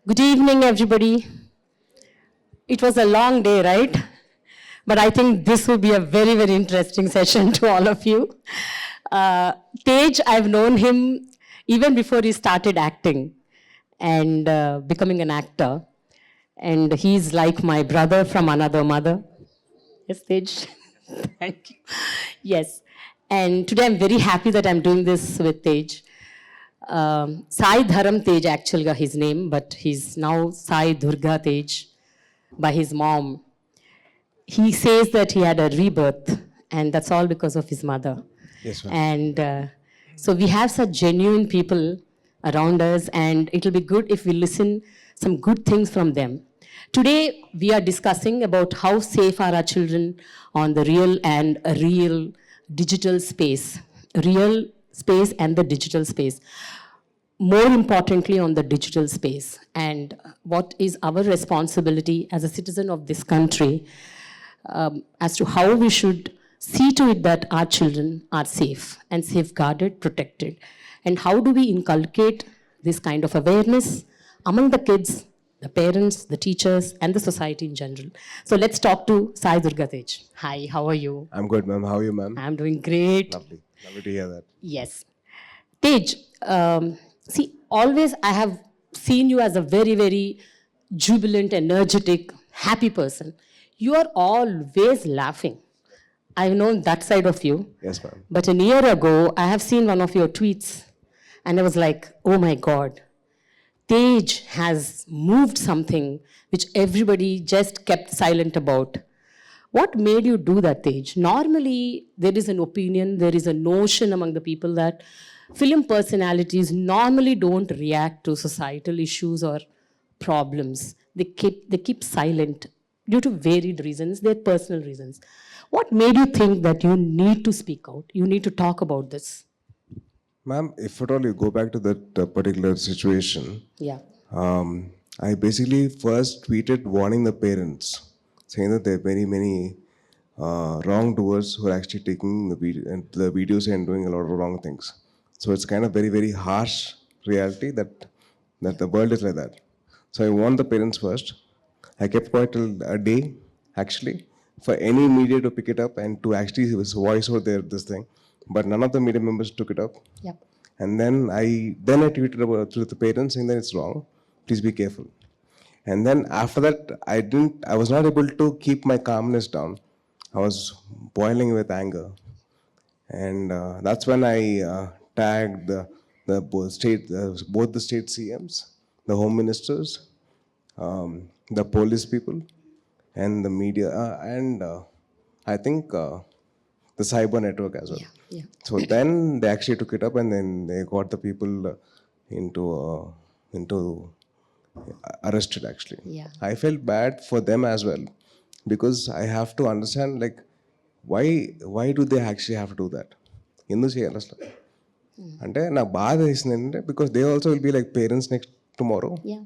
Good evening, everybody. It was a long day, right? But I think this will be a very, very interesting session to all of you. Tej, I've known him even before he started acting and becoming an actor. And he's like my brother from another mother. Yes, Tej? Thank you. Yes. And today I'm very happy that I'm doing this with Tej. Sai Dharam Tej, actually, his name, but he's now Sai Durga Tej by his mom. He says that he had a rebirth, and that's all because of his mother. Yes, ma'am. And so we have such genuine people around us, and it'll be good if we listen some good things from them. Today, we are discussing about how safe are our children on the real and a real digital space. Real space and the digital space. More importantly, on the digital space, and what is our responsibility as a citizen of this country as to how we should see to it that our children are safe and safeguarded, protected. And how do we inculcate this kind of awareness among the kids, the parents, the teachers, and the society in general. So let's talk to Sai Durga Tej. Hi, how are you? I'm good, ma'am. How are you, ma'am? I'm doing great. Lovely. Lovely to hear that. Yes. Tej, see, always I have seen you as a very, very jubilant, energetic, happy person. You are always laughing. I've known that side of you. Yes, ma'am. But a year ago, I have seen one of your tweets, and I was like, oh my God, Tej has moved something which everybody just kept silent about. What made you do that, Tej? Normally, there is an opinion, there is a notion among the people that film personalities normally don't react to societal issues or problems. They keep silent due to varied reasons, their personal reasons. What made you think that you need to speak out? You need to talk about this? Ma'am, if at all you go back to that particular situation, Yeah. I basically first tweeted warning the parents, saying that there are many wrongdoers who are actually taking the videos and doing a lot of wrong things. So it's kind of very, very harsh reality that the world is like that. So I warned the parents first. I kept quiet till a day, actually, for any media to pick it up and to actually voice out this thing. But none of the media members took it up. Yep. And then I tweeted about to the parents saying that it's wrong. Please be careful. And then after that, I was not able to keep my calmness down. I was boiling with anger. And that's when I tagged both the state CMs, the home ministers, the police people, and the media, and I think the cyber network as well. Yeah. So then they actually took it up, and then they got the people into arrested. Actually, Yeah. I felt bad for them as well, because I have to understand, like, why do they actually have to do that? ఎందుకు చేయాలి అసలు అంటే నాకు బాధ వేసింది ఏంటంటే because they also will be like parents next tomorrow Yeah.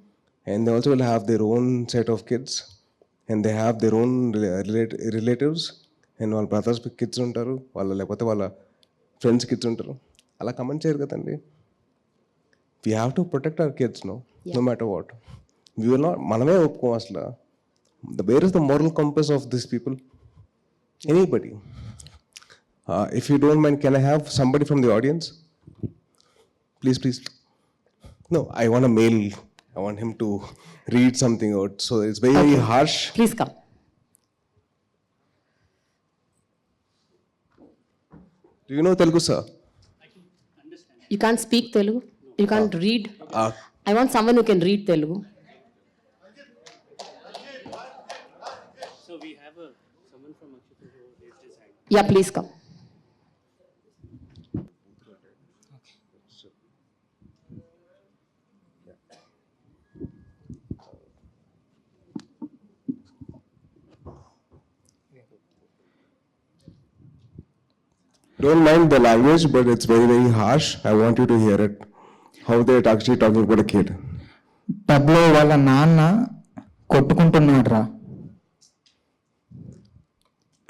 and they also will have their own set of kids and they have their own relatives and వాళ్ళ brothers kids ఉంటారు, లేకపోతే వాళ్ళ ఫ్రెండ్స్ కిడ్స్ ఉంటారు. అలా comment చేయరు కదండి. We have to protect our kids no matter what. We will not, మనమే ఒప్పుకోం అసలు. Where is the moral compass of this people? Anybody. If you don't mind, can I have somebody from the audience? Please. No, I want a male. I want him to read something out. So it's very, very harsh. Please come. Do you know Telugu, sir? You can't speak Telugu? You can't read? Uh, I want someone who can read Telugu. So we have someone from Akshita who raised his hand. Yeah, please come. don't mind the language, but it's very, very harsh. I want you to hear it. How they're actually talking about a kid. పబ్లో వాళ్ళ నాన్న కొట్టుకుంటున్నాడు రా.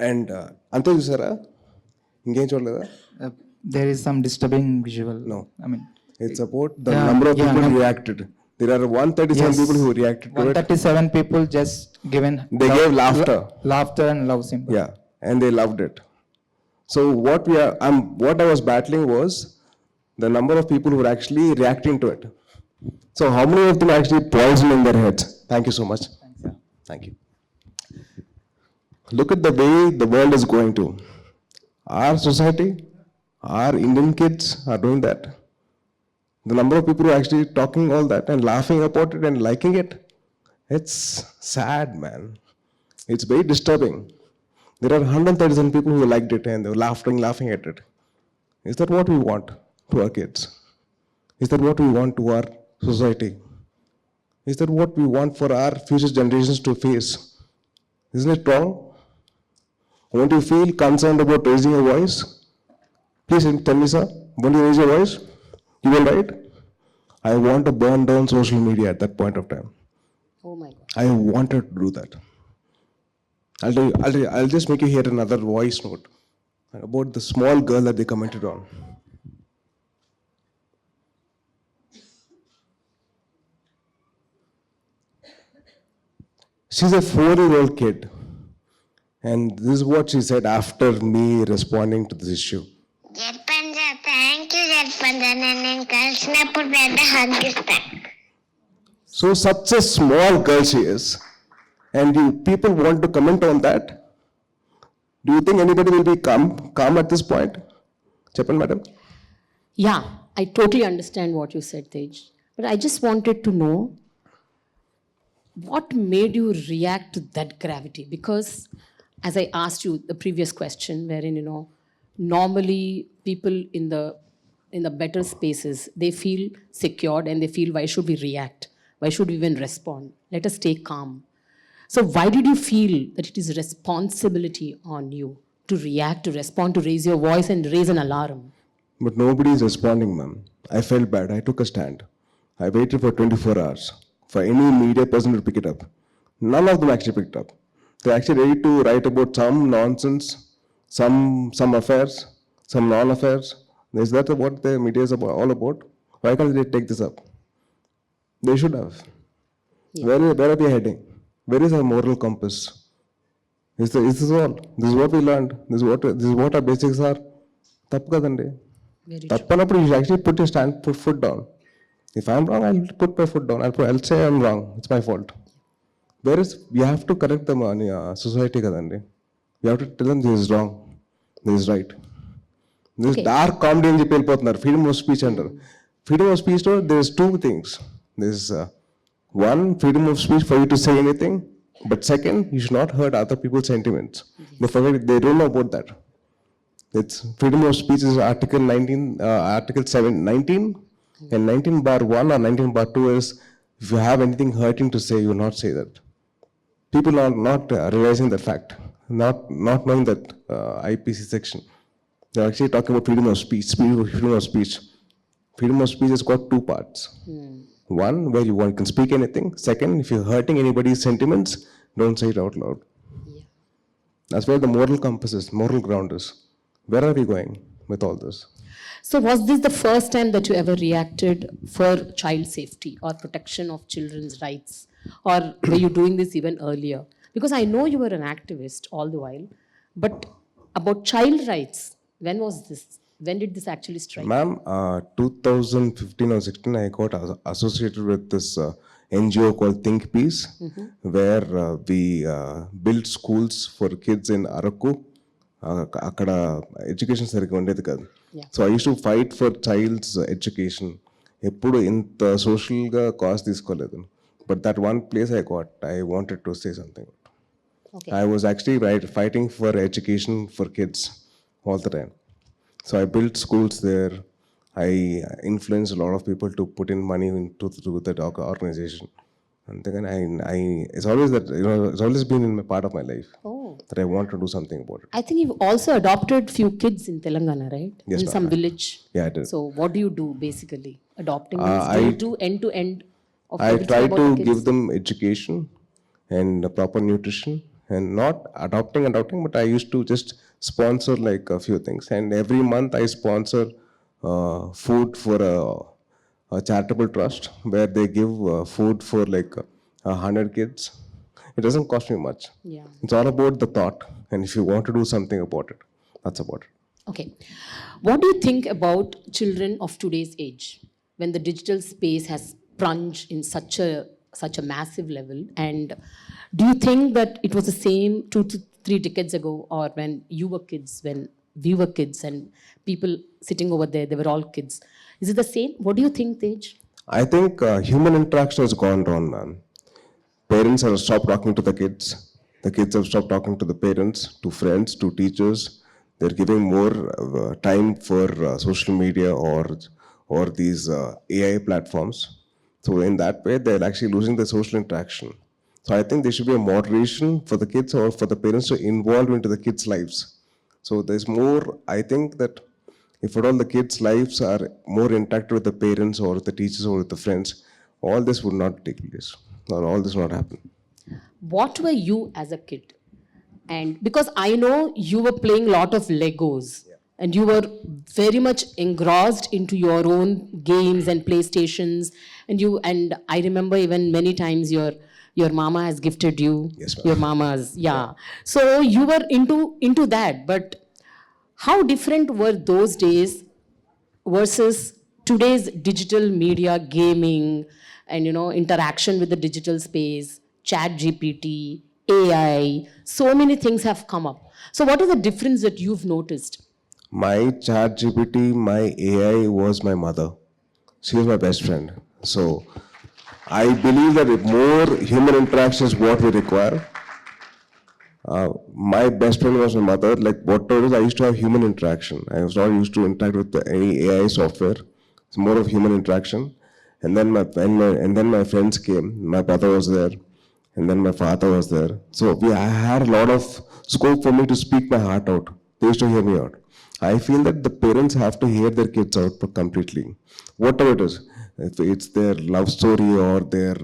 And అంతే చూసారా? ఇంకేం చూడలేదా? There is some disturbing visual. No. I mean, It's about the number of people reacted. There are 137 Yes. people who reacted to it. 137 people just given They gave laughter. laughter and love symbol. Yeah, and they loved it. So what I was battling was the number of people who were actually reacting to it. So how many of them actually poisoned in their heads? Thank you so much. Thank you. Look at the way the world is going to. Our society, our Indian kids are doing that. The number of people who are actually talking all that and laughing about it and liking it, it's sad, man. It's very disturbing. There are 137 people who liked it and they were laughing at it. Is that what we want to our kids? Is that what we want to our society? Is that what we want for our future generations to face? Isn't it wrong? Won't you feel concerned about raising your voice? Please tell me, sir, won't you raise your voice? You will, right? I want to burn down social media at that point of time. Oh my God. I wanted to do that. I'll just make you hear another voice note about the small girl that they commented on. She's a 4-year-old kid. And this is what she said after me responding to this issue. జర్పంజా thank you జర్పంజా నేను కలిసినప్పుడు పెద్ద hug ఇస్తాను. So such a small girl she is. And you people want to comment on that? Do you think anybody will be calm at this point? Chappan, madam? Yeah, I totally understand what you said, Tej. But I just wanted to know what made you react to that gravity? Because as I asked you the previous question, wherein, normally people in the better spaces, they feel secured and they feel, why should we react? Why should we even respond? Let us stay calm. So why did you feel that it is responsibility on you to react, to respond, to raise your voice and raise an alarm? But nobody is responding, ma'am. I felt bad. I took a stand. I waited for 24 hours for any media person to pick it up. None of them actually picked up. They're actually ready to write about some nonsense, some affairs, some non-affairs. Is that what the media is all about? Why can't they take this up? They should have. Yeah. Where are we heading? Where is our moral compass? Is this all? This is what we learned. This is what our basics are. Tappu kadandi. Very true. Tappanappudu you should actually put foot down. If I'm wrong, I'll put my foot down. I'll say I'm wrong. It's my fault. Whereas we have to correct the society kadandi. We have to tell them this is wrong, this is right. This is dark comedy అని చెప్పి వెళ్ళిపోతున్నారు. Freedom of speech అంటారు. Freedom of speech లో there is two things. There is one, freedom of speech for you to say anything, but second, you should not hurt other people's sentiments. They don't know about that. It's freedom of speech is Article 19, and 19(1) or 19(2) is if you have anything hurting to say, you will not say that. People are not realizing that fact, not knowing that IPC section. They're actually talking about freedom of speech. Freedom of speech has got two parts. One, where you can speak anything. Second, if you're hurting anybody's sentiments, don't say it out loud. Yeah. That's where the moral compass is, moral ground is. Where are we going with all this? So was this the first time that you ever reacted for child safety or protection of children's rights? Or were you doing this even earlier? Because I know you were an activist all the while, but about child rights, when was this? When did this actually strike? Ma'am, 2015 or 16, I got associated with this NGO called Think Peace, where we built schools for kids in Araku. అక్కడ education సరిగ్గా ఉండేది కాదు. So I use to fight for childs education. ఎప్పుడు ఇంత సోషల్గా కాస్ట్ తీసుకోలేదు. But that one place I wanted to say something. I was actually fighting for education for kids all the time. So I built schools there. I influenced a lot of people to put in money into that organization. And then it's always that, it's always been in my part of my life that I want to do something about it. I think you've also adopted few kids in Telangana, right? Yes, in some village. Yeah, I did. So what do you do basically? Adopting means do you do end to end of I everything try about to the kids? give them education and proper nutrition, and not adopting, but I used to just sponsor like a few things. And every month I sponsor food for a charitable trust where they give food for like 100 kids. It doesn't cost me much. Yeah. It's all about the thought, and if you want to do something about it, that's about it. Okay. What do you think about children of today's age when the digital space has plunged in such a massive level? And do you think that it was the same 2 to 3 decades ago, or when you were kids, when we were kids, and people sitting over there, they were all kids? Is it the same? What do you think, Tej? I think human interaction has gone wrong, man. Parents have stopped talking to the kids. The kids have stopped talking to the parents, to friends, to teachers. They're giving more time for social media or these AI platforms. So in that way, they're actually losing the social interaction. So I think there should be a moderation for the kids or for the parents to involve into the kids' lives. So there's more. I think that if at all the kids' lives are more interactive with the parents or with the teachers or with the friends, all this would not take place or all this would not happen. What were you as a kid? And because I know you were playing a lot of Legos, and you were very much engrossed into your own games and PlayStations, and I remember even many times your mama has gifted you. Yes, ma'am. Your mama's, yeah. So you were into that, but how different were those days versus today's digital media, gaming, and interaction with the digital space, chat GPT, AI? So many things have come up. So what is the difference that you've noticed? My chat GPT, my AI was my mother. She was my best friend. So I believe that if more human interaction is what we require. My best friend was my mother. Like whatever it is, I used to have human interaction. I was not used to interact with any AI software. It's more of human interaction. And then my friends came. My brother was there, and then my father was there. So I had a lot of scope for me to speak my heart out. They used to hear me out. I feel that the parents have to hear their kids out completely, whatever it is. If it's their love story or their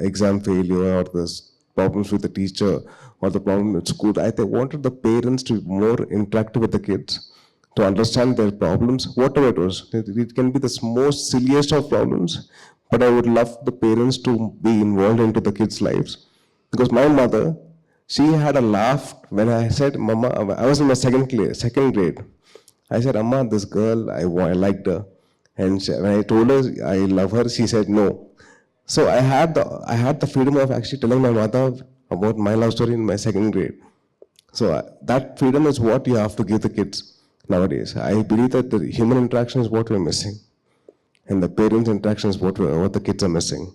exam failure or the problems with the teacher or the problem at school, I wanted the parents to be more interactive with the kids, to understand their problems, whatever it was. It can be the most silliest of problems, but I would love the parents to be involved into the kids' lives. Because my mother, she had a laugh when I said, Mama, I was in my second grade. I said, Amma, this girl, I liked her. And when I told her I love her, she said no. So I had the freedom of actually telling my mother about my love story in my second grade. So that freedom is what you have to give the kids nowadays. I believe that the human interaction is what we're missing, and the parents' interaction is what the kids are missing.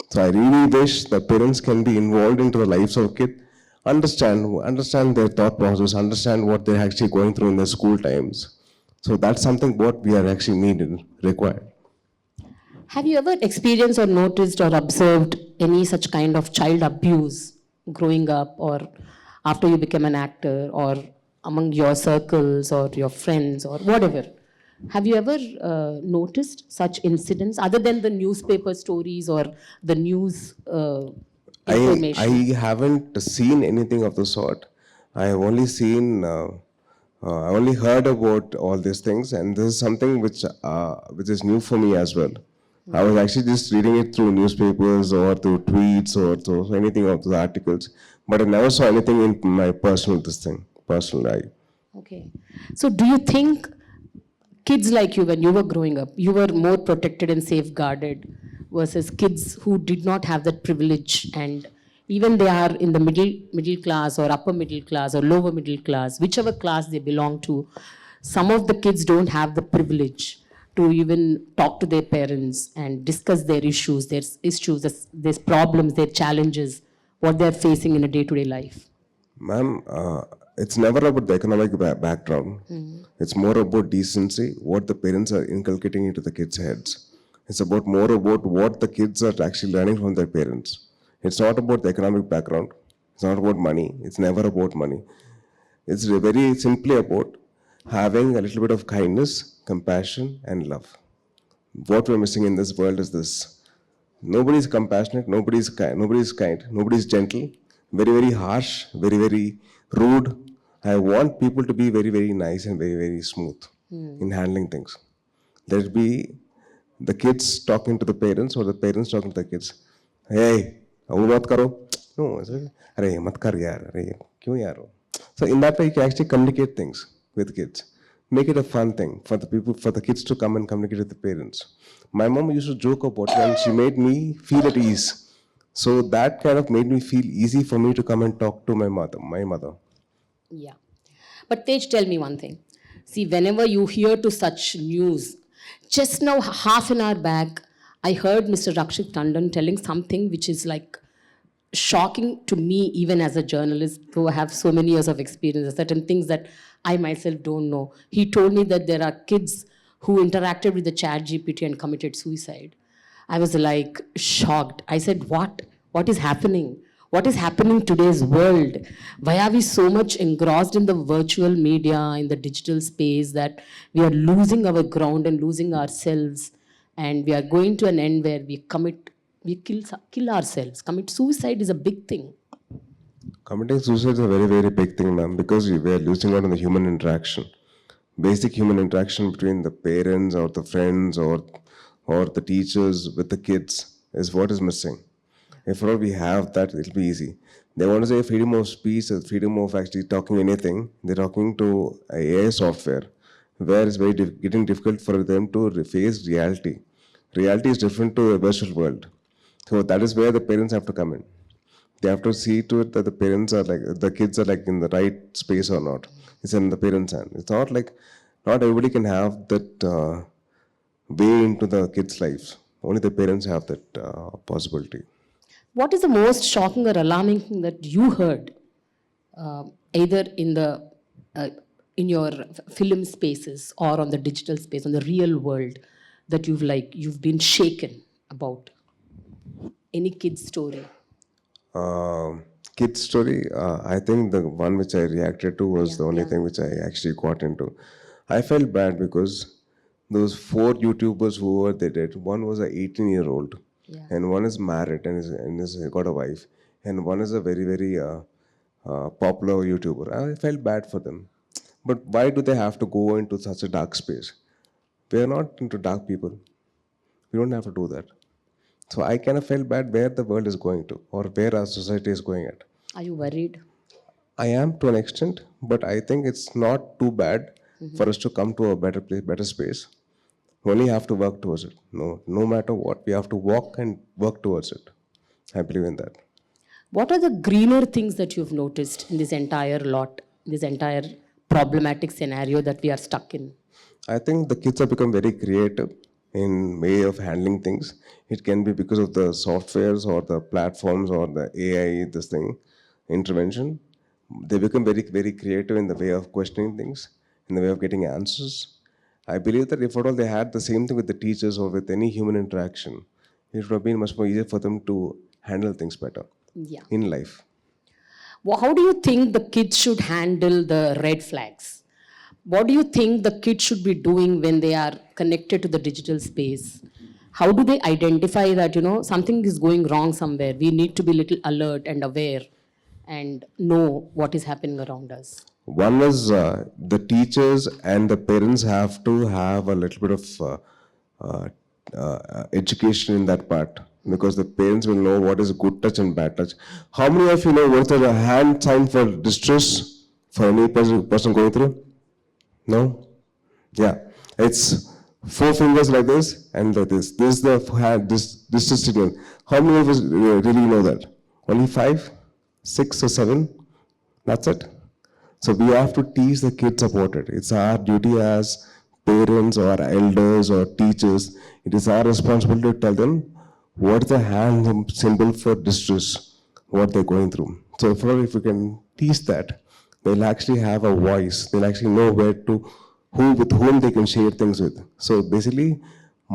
So I really wish the parents can be involved into the lives of a kid, understand their thought process, understand what they're actually going through in their school times. So that's something what we are actually required. Have you ever experienced or noticed or observed any such kind of child abuse growing up, or after you became an actor, or among your circles or your friends or whatever? Have you ever noticed such incidents other than the newspaper stories or the news information? I haven't seen anything of the sort. I have only seen, I only heard about all these things, and this is something which is new for me as well. I was actually just reading it through newspapers or through tweets or through anything of the articles, but I never saw anything in my personal life. Okay. So do you think kids like you, when you were growing up, you were more protected and safeguarded versus kids who did not have that privilege, and even they are in the middle class or upper middle class or lower middle class, whichever class they belong to, some of the kids don't have the privilege to even talk to their parents and discuss their issues, their problems, their challenges, what they're facing in a day-to-day life? Ma'am, it's never about the economic background. It's more about decency, what the parents are inculcating into the kids' heads. It's more about what the kids are actually learning from their parents. It's not about the economic background. It's not about money. It's never about money. It's very simply about having a little bit of kindness, compassion, and love. What we're missing in this world is this. Nobody's compassionate, nobody's kind, nobody's gentle, very, very harsh, very, very rude. I want people to be very, very nice and very, very smooth in handling things. the kids talking to the parents or the parents talking to the kids. Hey, वो मत करो. No, अरे मत कर यार, अरे क्यों यार? So in that way, you can actually communicate things with kids. Make it a fun thing for the people, for the kids to come and communicate with the parents. My mom used to joke about it, and she made me feel at ease. So that kind of made me feel easy for me to come and talk to my mother. Yeah. But Tej, tell me one thing. See, whenever you hear to such news, just now, half an hour back, I heard Mr. Rakshit Tandon telling something which is like shocking to me, even as a journalist, though I have so many years of experience, certain things that I myself don't know. He told me that there are kids who interacted with the chat GPT and committed suicide. I was like shocked. I said, what? What is happening? What is happening in today's world? Why are we so much engrossed in the virtual media, in the digital space, that we are losing our ground and losing ourselves, and we are going to an end where we kill ourselves. Commit suicide is a big thing. Committing suicide is a very, very big thing, ma'am, because we are losing out on the human interaction. Basic human interaction between the parents or the friends or the teachers with the kids is what is missing. If all we have that, it'll be easy. They want to say freedom of speech, freedom of actually talking anything. They're talking to AI software, where it's very getting difficult for them to face reality. Reality is different to a virtual world. So that is where the parents have to come in. They have to see to it that the parents are like, the kids are like in the right space or not. It's in the parents' hand. It's not like, not everybody can have that way into the kids' lives. Only the parents have that possibility. What is the most shocking or alarming thing that you heard, either in your film spaces or on the digital space, on the real world, that you've been shaken about? Any kid's story? Kids story, I think the one which I reacted to was the only thing which I actually got into. I felt bad because those 4 YouTubers who were they did, one was a 18-year-old, and one is married and is got a wife, and one is a very, very popular YouTuber. I felt bad for them. But why do they have to go into such a dark space? We are not into dark people. We don't have to do that. So I kind of felt bad where the world is going to, or where our society is going at. Are you worried? I am to an extent, but I think it's not too bad for us to come to a better place, better space. We only have to work towards it. No matter what, we have to walk and work towards it. I believe in that. What are the greener things that you've noticed in this entire problematic scenario that we are stuck in? I think the kids have become very creative in way of handling things. It can be because of the softwares or the platforms or the AI, intervention. They become very, very creative in the way of questioning things, in the way of getting answers. I believe that if at all they had the same thing with the teachers or with any human interaction, it would have been much more easier for them to handle things better in life. Well, how do you think the kids should handle the red flags? What do you think the kids should be doing when they are connected to the digital space? How do they identify that, something is going wrong somewhere? We need to be a little alert and aware and know what is happening around us. One is the teachers and the parents have to have a little bit of education in that part, because the parents will know what is good touch and bad touch. How many of you know what's a hand sign for distress for any person going through? No? Yeah. It's 4 fingers like this and like this. This is the hand, this is signal. How many of us really know that? Only 5, 6 or 7? That's it. So we have to teach the kids about it. It's our duty as parents or elders or teachers. It is our responsibility to tell them what is the hand symbol for distress, what they're going through. So if we can teach that, they'll actually have a voice. They'll actually know with whom they can share things with. So basically,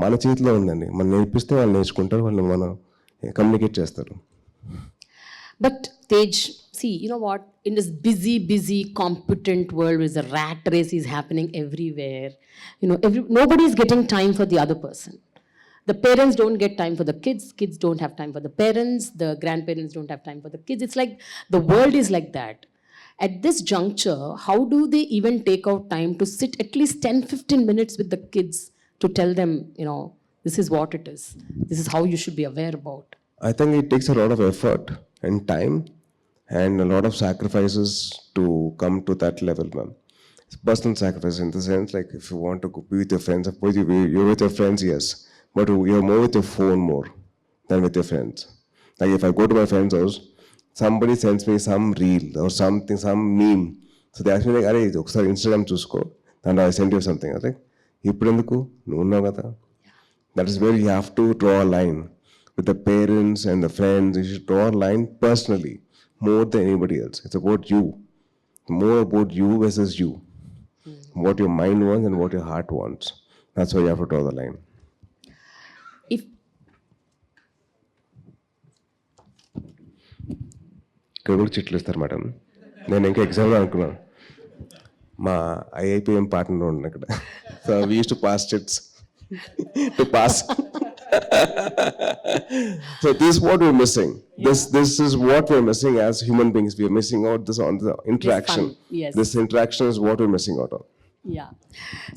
మన చేతిలో ఉందండి. మనం నేర్పిస్తే వాళ్ళు నేర్చుకుంటారు, వాళ్ళు మనం communicate చేస్తారు. But Tej, see, you know what? In this busy, competent world, where the rat race is happening everywhere, nobody is getting time for the other person. The parents don't get time for the kids don't have time for the parents, the grandparents don't have time for the kids. It's like the world is like that. At this juncture, how do they even take out time to sit at least 10-15 minutes with the kids to tell them, This is what it is. This is how you should be aware about. I think it takes a lot of effort and time and a lot of sacrifices to come to that level, ma'am. It's personal sacrifice in the sense, like if you want to go be with your friends, of course you're with your friends, yes, but you're more with your phone more than with your friends. Like if I go to my friend's house, somebody sends me some reel or something, some meme. So they ask me like, "Arey, ఒకసారి Instagram చూసుకో, and I send you something." I think, ఇప్పుడు ఎందుకు నువ్వు ఉన్నావు కదా. That is where you have to draw a line with the parents and the friends. You should draw a line personally more than anybody else. It's about you, more about you versus you. What your mind wants and what your heart wants. That's why you have to draw the line. If ఇక్కడ కూడా చిట్లు ఇస్తారు madam. నేను ఇంకా ఎగ్జామ్లో అనుకున్నాను, మా ఐఐపిఎం partner ఉన్నాను ఇక్కడ. So we use to pass chits to pass. So this is what we're missing. This is what we're missing as human beings. We're missing out this on the interaction. Yes. This interaction is what we're missing out on. Yeah.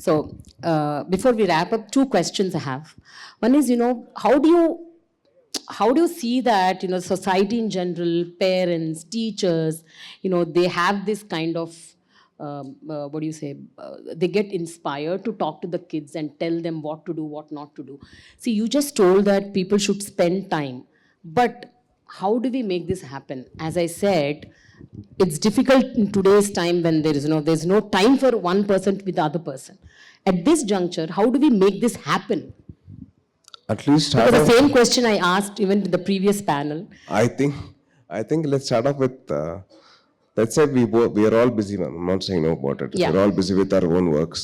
So before we wrap up, two questions I have. One is, how do you see that, society in general, parents, teachers, they have this kind of, what do you say, they get inspired to talk to the kids and tell them what to do, what not to do. See, you just told that people should spend time. But how do we make this happen? As I said, it's difficult in today's time when there's no time for one person with the other person. At this juncture, how do we make this happen? At least start Because off, the same question I asked even to the previous panel. I think let's start off with, let's say we are all busy, ma'am. I'm not saying no about it. Yeah. We're all busy with our own works.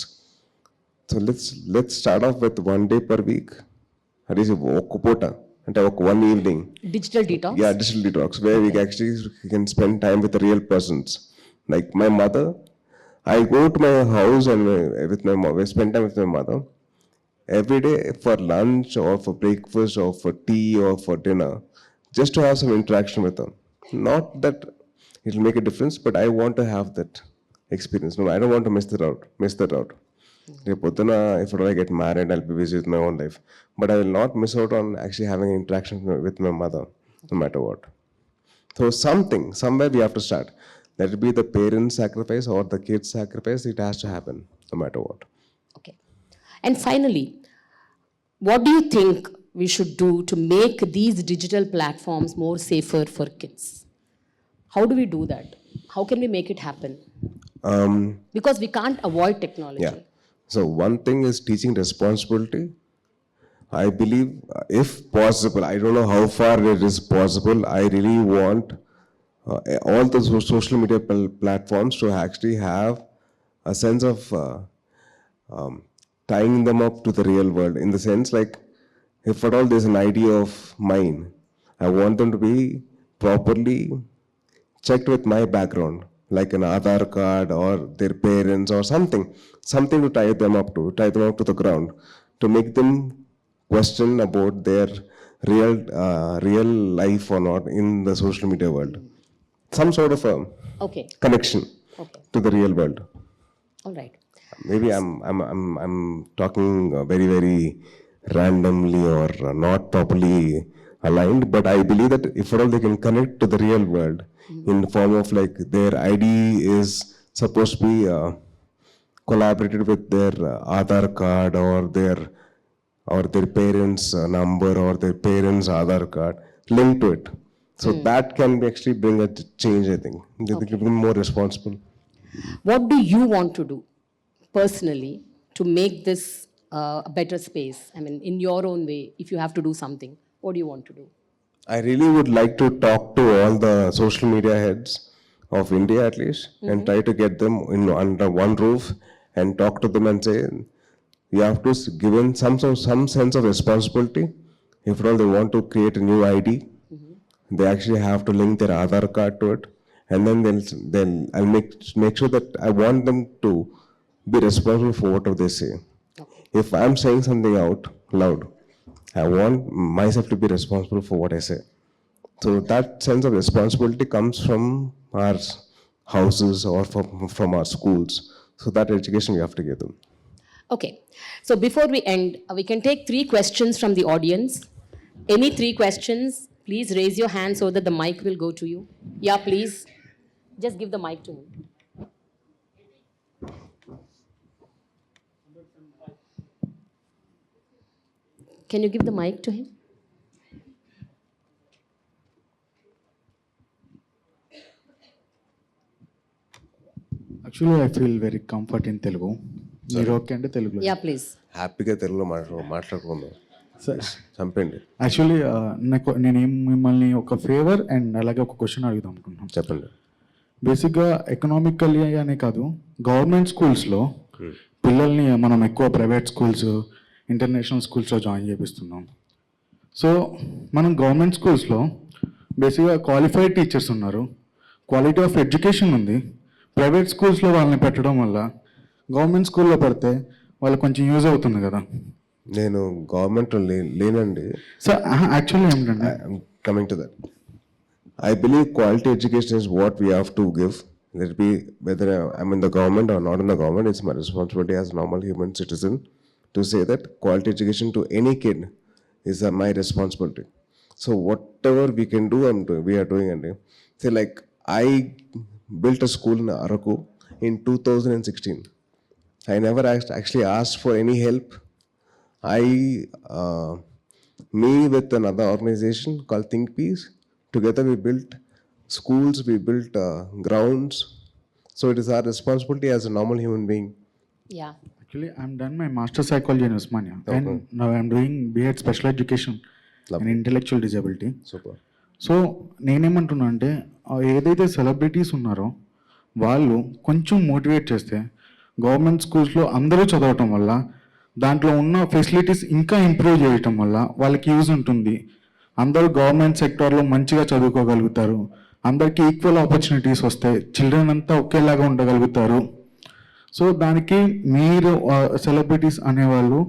So let's start off with 1 day per week. That is ఒక పూట, అంటే ఒక one evening. Digital detox? Yeah, digital detox, where we can spend time with the real persons. Like my mother, I go to my house and we spend time with my mother. Every day for lunch or for breakfast or for tea or for dinner, just to have some interaction with them. Not that it'll make a difference, but I want to have that experience. No, I don't want to miss that out. If I get married, I'll be busy with my own life. But I will not miss out on actually having an interaction with my mother, no matter what. So somewhere we have to start. Let it be the parents' sacrifice or the kids' sacrifice, it has to happen, no matter what. Okay. And finally, what do you think we should do to make these digital platforms more safer for kids? How do we do that? How can we make it happen? Because we can't avoid technology. Yeah. So one thing is teaching responsibility. I believe, if possible, I don't know how far it is possible, I really want all the social media platforms to actually have a sense of tying them up to the real world. In the sense, like, if at all there's an idea of mine, I want them to be properly checked with my background, like an Aadhaar card or their parents or something to tie them up to the ground, to make them question about their real life or not in the social media world. Some sort of a Okay. connection Okay. to the real world. All right. Maybe I'm talking very, very randomly or not properly aligned, but I believe that if at all they can connect to the real world in the form of, like, their ID is supposed to be collaborated with their Aadhaar card or their parents' number or their parents' Aadhaar card linked to it. So that can actually bring a change, I think. They can be more responsible. What do you want to do personally to make this a better space? I mean, in your own way, if you have to do something, what do you want to do? I really would like to talk to all the social media heads of India at least, and try to get them under one roof and talk to them and say, you have to give in some sense of responsibility. If at all they want to create a new ID, they actually have to link their Aadhaar card to it, and then I'll make sure that I want them to be responsible for whatever they say. If I'm saying something out loud, I want myself to be responsible for what I say. So that sense of responsibility comes from our houses or from our schools. So that education we have to give them. Okay. So before we end, we can take 3 questions from the audience. Any 3 questions, please raise your hand so that the mic will go to you. Yeah, please. Just give the mic to him. Can you give the mic to him? Actually I feel very comfort in Telugu. మీరు okay అంటే తెలుగులో. Yeah, please. హ్యాపీగా తెలుగులో మాట్లాడుకుందాం. Sir చంపండి. Actually నేను మిమ్మల్ని ఒక ఫేవర్ అండ్ అలాగే ఒక క్వశ్చన్ అడుగుదాం అనుకుంటున్నాను. చెప్పండి. బేసిక్గా ఎకనామికల్లీ అనే కాదు, గవర్నమెంట్ స్కూల్స్లో పిల్లల్ని మనం ఎక్కువ ప్రైవేట్ స్కూల్స్, ఇంటర్నేషనల్ స్కూల్స్లో జాయిన్ చేపిస్తున్నాం. సో మనం గవర్నమెంట్ స్కూల్స్లో బేసిక్గా క్వాలిఫైడ్ టీచర్స్ ఉన్నారు, క్వాలిటీ ఆఫ్ ఎడ్యుకేషన్ ఉంది. ప్రైవేట్ స్కూల్స్లో వాళ్ళని పెట్టడం వల్ల గవర్నమెంట్ స్కూల్లో పెడితే వాళ్ళకి కొంచెం యూజ్ అవుతుంది కదా. నేను గవర్నమెంట్లో లేనండి. సార్ యాక్చువల్లీ ఏమిటంటే, coming to that, I believe quality education is what we have to give. Let it be whether I'm in the government or not in the government. It's my responsibility as a normal human citizen to say that quality education to any kid is my responsibility. So whatever we can do, we are doing. And say like I built a school in Araku in 2016. I never actually asked for any help. Me with another organization called Think Peace, together we built schools, we built grounds. So it is our responsibility as a normal human being. Yeah. actually I'm done my master psychology in Usmania and now I'm doing B.Ed special education in intellectual disability. Super. So నేనేమంటున్నా అంటే, ఏదైతే celebrities ఉన్నారో వాళ్ళు కొంచెం motivate చేస్తే government స్కూల్స్లో అందరూ చదవటం వల్ల దాంట్లో ఉన్న ఫెసిలిటీస్ ఇంకా ఇంప్రూవ్ చేయటం వల్ల వాళ్ళకి యూజ్ ఉంటుంది. అందరూ గవర్నమెంట్ సెక్టార్లో మంచిగా చదువుకోగలుగుతారు, అందరికీ ఈక్వల్ ఆపర్చునిటీస్ వస్తాయి, చిల్డ్రన్ అంతా ఒకేలాగా ఉండగలుగుతారు. సో దానికి మీరు సెలబ్రిటీస్ అనేవాళ్ళు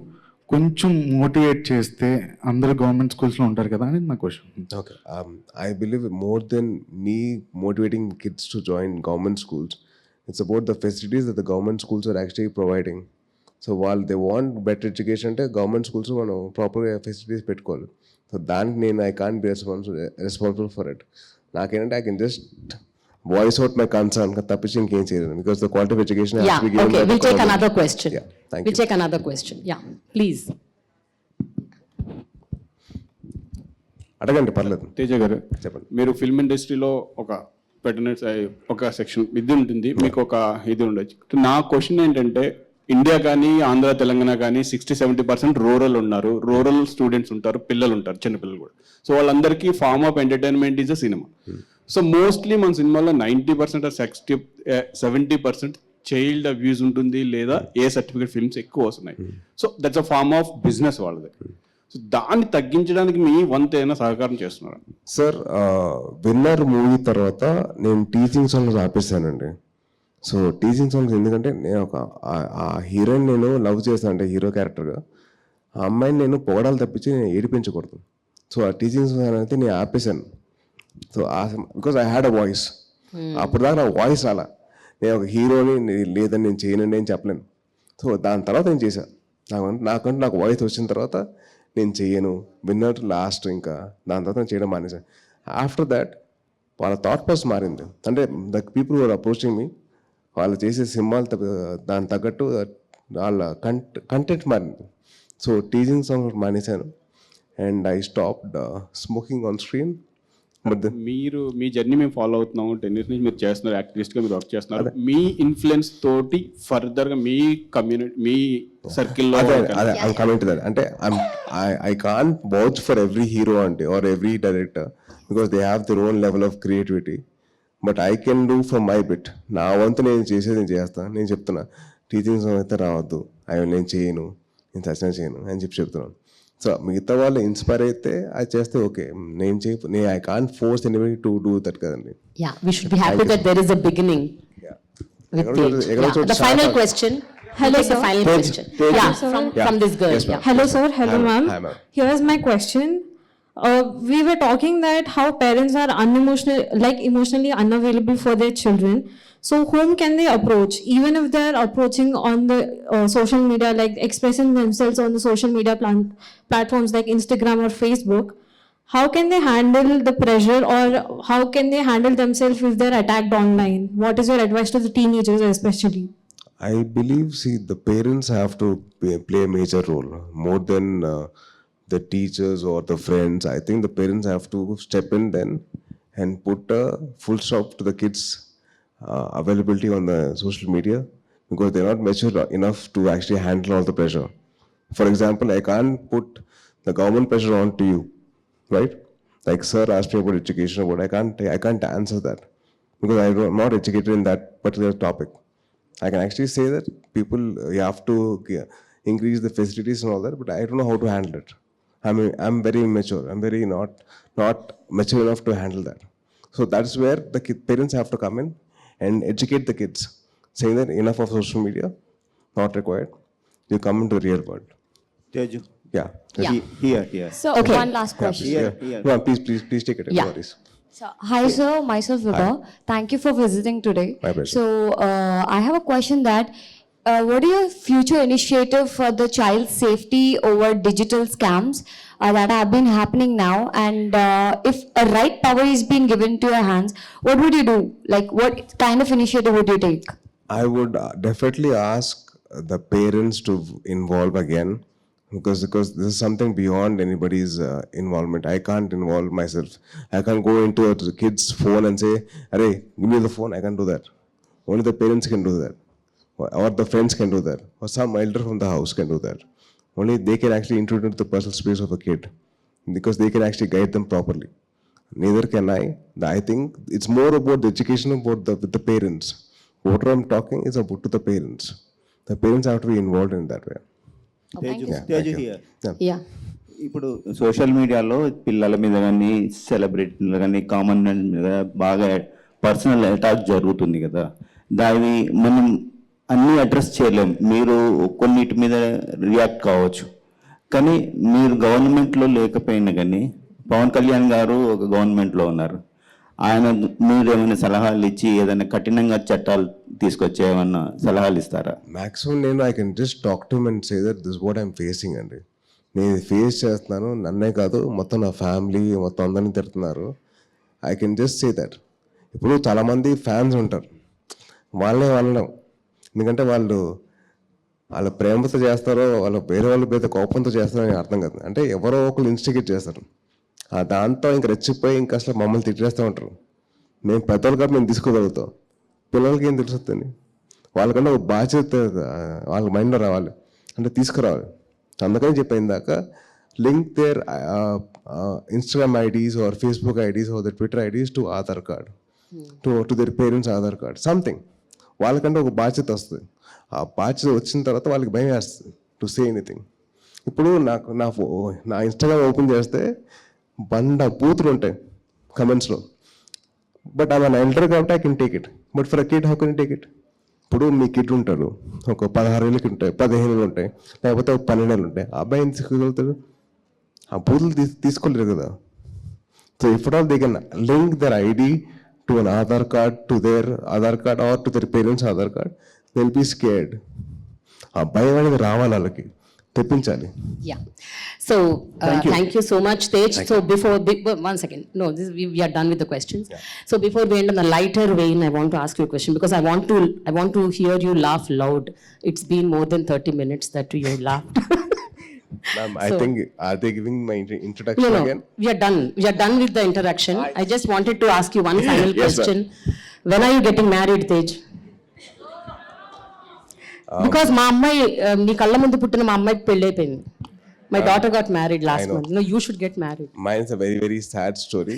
కొంచెం మోటివేట్ చేస్తే అందరూ గవర్నమెంట్ స్కూల్స్లో ఉంటారు కదా అనేది నా question. Okay. I believe more than me motivating kids to join government schools, it's about the facilities that the government schools are actually providing. So while they want better education అంటే government schools మనం ప్రాపర్గా facilities పెట్టుకోవాలి. So దానికి నేను I can't be responsible for it. నాకేంటంటే I can just voice out my concern, తప్పించి ఇంకేం చేయలేదు. Because the quality of education Yeah, okay. We'll take another question. Yeah, thank We'll you. take another question. Yeah, please. అడగండి, పర్లేదు. తేజ గారు, చెప్పండి. మీరు film ఇండస్ట్రీలో ఒక పెట్టిన ఒక సెక్షన్ ఇది ఉంటుంది, మీకు ఒక ఇది ఉండొచ్చు. నా క్వశ్చన్ ఏంటంటే, ఇండియా కానీ ఆంధ్ర తెలంగాణ కానీ 60-70% రూరల్ ఉన్నారు, రూరల్ స్టూడెంట్స్ ఉంటారు, పిల్లలు ఉంటారు, చిన్నపిల్లలు కూడా. సో వాళ్ళందరికీ form of entertainment is a cinema. So mostly మన సినిమాలో 90% 70% చైల్డ్ అబ్యూస్ ఉంటుంది, లేదా ఏ సర్టిఫికేట్ ఫిల్మ్స్ ఎక్కువ వస్తున్నాయి. So that's a form of business వాళ్ళది. సో దాన్ని తగ్గించడానికి మీ వంతు ఏమైనా సహకారం చేస్తున్నారా? సార్, విన్నర్ మూవీ తర్వాత నేను టీచింగ్ సాంగ్స్ ఆపేసానండి. సో టీచింగ్ సాంగ్స్ ఎందుకంటే నేను ఆ హీరోయిన్ నేను లవ్ చేస్తాను, అంటే హీరో క్యారెక్టర్గా ఆ అమ్మాయిని నేను పొగడాలి తప్పించి నేను ఏడిపించకూడదు. సో ఆ టీచింగ్ సాంగ్స్ అయితే నేను ఆపేశాను. So because I had a voice. అప్పుడు దాకా నా వాయిస్ రాలా. నేను ఒక హీరోని లేదని నేను చేయనండి అని చెప్పలేను. సో దాని తర్వాత నేను చేశాను. నాకంటే నాకు వాయిస్ వచ్చిన తర్వాత నేను చెయ్యను, విన్నర్ లాస్ట్. ఇంకా దాని తర్వాత నేను చేయడం మానేశాను. ఆఫ్టర్ దాట్ వాళ్ళ థాట్ ప్రాసెస్ మారింది. అంటే the people who are approaching me, వాళ్ళు చేసే సినిమాలు దాని తగ్గట్టు వాళ్ళ కంటెంట్ మారింది. సో టీచింగ్ సాంగ్ మానేశాను and I stopped smoking on screen. మీరు మీ జర్నీ మేము ఫాలో అవుతున్నాం, 10 years నుంచి మీరు చేస్తున్నారు, యాక్టివిస్ట్గా మీరు వర్క్ చేస్తున్నారు. మీ ఇన్ఫ్లుయెన్స్ తోటి ఫర్దర్గా మీ కమ్యూనిటీ, మీ సర్కిల్లో కమింగ్ టు దట్, అంటే I can't watch for every hero అంటే or every director because they have their own level of creativity. But I can do for my bit. నా వంతు నేను చేసేది నేను చేస్తాను. నేను చెప్తున్నా, టీచింగ్ అయితే రావద్దు, నేను చేయను, నేను సచిన చేయను అని చెప్తున్నాను. సో మిగతా వాళ్ళు ఇన్స్పైర్ అయితే అది చేస్తే ఓకే, నేను I can't force anybody to do that కదండి. Yeah, we should be happy that there is a beginning. With Tej. Yeah. The final question. Hello, Take the sir. final Tej. question. Tej. Yeah, Sir. from this girl. Yes, ma'am. Yeah. Hello, sir. Hello, Hi, ma'am. ma'am. Here's my question. we were talking that how parents are unemotional, like emotionally unavailable for their children. So whom can they approach? Even if they're approaching on the social media, like expressing themselves on the social media platforms like Instagram or Facebook, how can they handle the pressure, or how can they handle themselves if they're attacked online? What is your advice to the teenagers especially? I believe, see, the parents have to play a major role more than the teachers or the friends. I think the parents have to step in then and put a full stop to the kids' availability on the social media, because they're not mature enough to actually handle all the pressure. For example, I can't put the government pressure onto you, right? Like sir asked me about education, but I can't answer that because I'm not educated in that particular topic. I can actually say that people, you have to increase the facilities and all that, but I don't know how to handle it. I'm very immature. I'm very not mature enough to handle that. So that's where the parents have to come in and educate the kids, saying that enough of social media, not required. You come into the real world. Teju. Yeah. Yeah. Here. So Okay. one last question. Here. No, please take it. Yeah. No worries. So, hi sir, myself Vibha. Thank you for visiting today. My pleasure. So I have a question that what are your future initiative for the child safety over digital scams that have been happening now? And if a right power is being given to your hands, what would you do? Like what kind of initiative would you take? I would definitely ask the parents to involve again, because this is something beyond anybody's involvement. I can't involve myself. I can't go into a kid's phone and say, "Arey, give me the phone." I can't do that. Only the parents can do that, or the friends can do that, or some elder from the house can do that. Only they can actually intrude into the personal space of a kid, because they can actually guide them properly. Neither can I. I think it's more about the education about with the parents. What I'm talking is about to the parents. The parents have to be involved in that way. Thank you. Teju here. Yeah. ఇప్పుడు social మీడియాలో పిల్లల మీద కానీ సెలబ్రిటీల కానీ common man మీద బాగా personal attack జరుగుతుంది కదా, దాన్ని మనం అన్నీ అడ్రస్ చేయలేం. మీరు కొన్నిటి మీద రియాక్ట్ కావచ్చు, కానీ మీరు గవర్నమెంట్లో లేకపోయినా కానీ పవన్ కళ్యాణ్ గారు ఒక గవర్నమెంట్లో ఉన్నారు. ఆయన మీరు ఏమైనా సలహాలు ఇచ్చి ఏదైనా కఠినంగా చట్టాలు తీసుకొచ్చే ఏమన్నా సలహాలు ఇస్తారా? Maximum నేను I can just talk to and say that this what I'm facing అండి. నేను ఫేస్ చేస్తున్నాను, నన్నే కాదు మొత్తం నా ఫ్యామిలీ మొత్తం అందరినీ తిడుతున్నారు. I can just say that. ఇప్పుడు చాలామంది ఫ్యాన్స్ ఉంటారు, వాళ్ళనే వాళ్ళం, ఎందుకంటే వాళ్ళ ప్రేమతో చేస్తారో వాళ్ళ వేరే వాళ్ళ మీద కోపంతో చేస్తారో అని అర్థం కాదు. అంటే ఎవరో ఒకరు ఇన్స్టిగేట్ చేస్తారు, దాంతో ఇంక రెచ్చిపోయి ఇంకా అసలు మమ్మల్ని తిట్టేస్తూ ఉంటారు. మేము పెద్దవాళ్ళుగా మేము తీసుకోగలుగుతాం, పిల్లలకి ఏం తెలుస్తుంది? వాళ్ళకంటే ఒక బాధ్యత వాళ్ళ మైండ్లో రావాలి, అంటే తీసుకురావాలి. అందుకని చెప్పాను ఇందాక, link their Instagram IDs or Facebook IDs or the Twitter IDs to Aadhaar card, to their parents Aadhaar card, something. వాళ్ళకంటే ఒక బాధ్యత వస్తుంది. ఆ బాధ్యత వచ్చిన తర్వాత వాళ్ళకి భయం వేస్తుంది టు సే ఎనీథింగ్. ఇప్పుడు నా ఇన్స్టాగ్రామ్ ఓపెన్ చేస్తే బూతులు ఉంటాయి కమెంట్స్లో, బట్ ఆమె ఎల్డర్ కాబట్టి I can take it, but for a kid how can take it? ఇప్పుడు మీ కిడ్ ఉంటారు, ఒక 16 ఏళ్ళకి ఉంటాయి, 15 ఏళ్ళు ఉంటాయి, లేకపోతే ఒక 12 ఏళ్ళు ఉంటాయి, ఆ అబ్బాయి ఏం తీసుకోగలుగుతాడు? ఆ బూతులు తీసుకోలేరు కదా. So if all they can link their ID to an Aadhaar card, to their Aadhaar card or to their parents Aadhaar card, they will be scared. ఆ భయం అనేది రావాలి, వాళ్ళకి తెప్పించాలి. Yeah. So thank you so much, Tej. So before 1 second, no, we are done with the questions. Yeah. So before we end on a lighter vein, I want to ask you a question, because I want to hear you laugh loud. It's been more than 30 minutes that you laughed. Ma'am, I think, are they giving my introduction No, again? we are done. We are done with the interaction. I just wanted to ask you one final Yes, question. When are you getting married, Tej? Because మా అమ్మాయి నీ కళ్ళ ముందు పుట్టిన మా అమ్మాయికి పెళ్లి అయిపోయింది. My daughter got married last month. No, you should get married. Mine is a very, very sad story.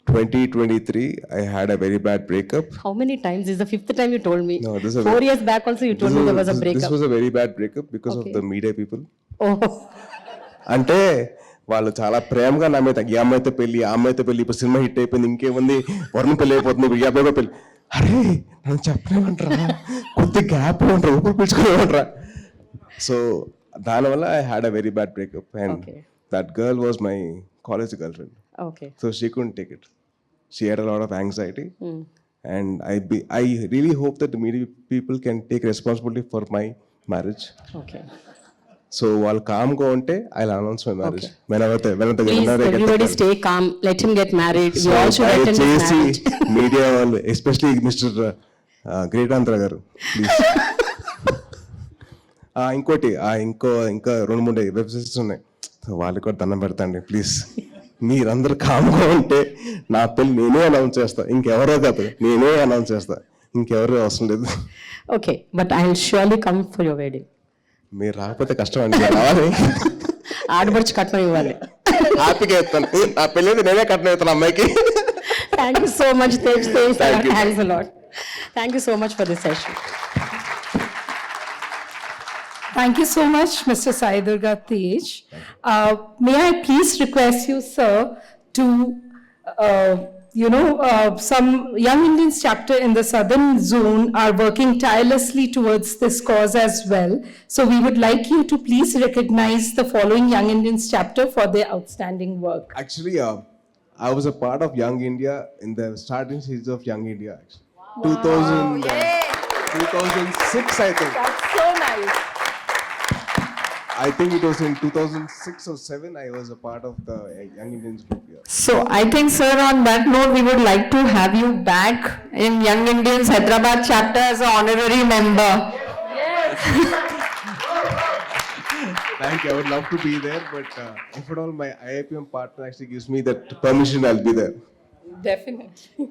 2023, I had a very bad breakup. How many times? This is the 5th time you told me. No, this is 4 years back also you told me there was a breakup. This was a very bad breakup because of Okay. the media people. Oh. అంటే వాళ్ళు చాలా ప్రేమగా నా మీద, ఈ అమ్మాయితో పెళ్లి, ఆ అమ్మాయితో పెళ్లి, ఇప్పుడు సినిమా హిట్ అయిపోయింది, ఇంకేముంది, వరుణ్ పెళ్లి అయిపోతుంది, ఇప్పుడు ఈ అబ్బాయి పెళ్లి. అరే నన్ను చెప్పలేమంటారా, కొద్ది గ్యాప్ ఇవ్వంటారా, ఊపిరి పీల్చుకోలేమంటారా. సో దానివల్ల I had a very bad breakup, and that girl was my college girlfriend. Okay. So she couldn't take it. She had a lot of anxiety. And I really hope that the media people can take responsibility for my marriage. Okay. So while calm go unte, I'll announce my marriage. Okay. Whenever Please, everybody stay calm. Let him get married. We all should attend his marriage. Media వాళ్ళు especially mister great Andhra గారు please. ఇంకోటి ఇంకా 2-3 websites ఉన్నాయి, వాళ్ళకి కూడా దండం పెడతాండి please. మీరందరూ కామ్గా ఉంటే నా పెళ్ళి నేనే అనౌన్స్ చేస్తా, ఇంకెవరో కాదు, నేనే అనౌన్స్ చేస్తా, ఇంకెవరో అవసరం లేదు. Okay, but I'll surely come for your wedding. మీరు రాకపోతే కష్టం అండి, మీరు రావాలి. ఆడపడుచు కట్నం ఇవ్వాలి. హ్యాపీగా ఇస్తాను, నా పెళ్ళి నేనే కట్నం ఇస్తాను అమ్మాయికి. Thank you so much, Tej. Thank you. Thanks a lot. Thank you so much for this session. Thank you so much, Mr. Sai Durga Tej. May I please request you, sir, to, some Young Indians chapter in the Southern Zone are working tirelessly towards this cause as well. So we would like you to please recognize the following Young Indians chapter for their outstanding work. Actually, I was a part of Young India in the starting stage of Young India. Actually. 2006, I think. That's so nice. I think it was in 2006 or 7. I was a part of the Young Indians group here. So I think, sir, on that note, we would like to have you back in Young Indians Hyderabad chapter as an honorary member. Thank you. I would love to be there, but if at all my IIPM partner actually gives me that permission, I'll be there. Definitely.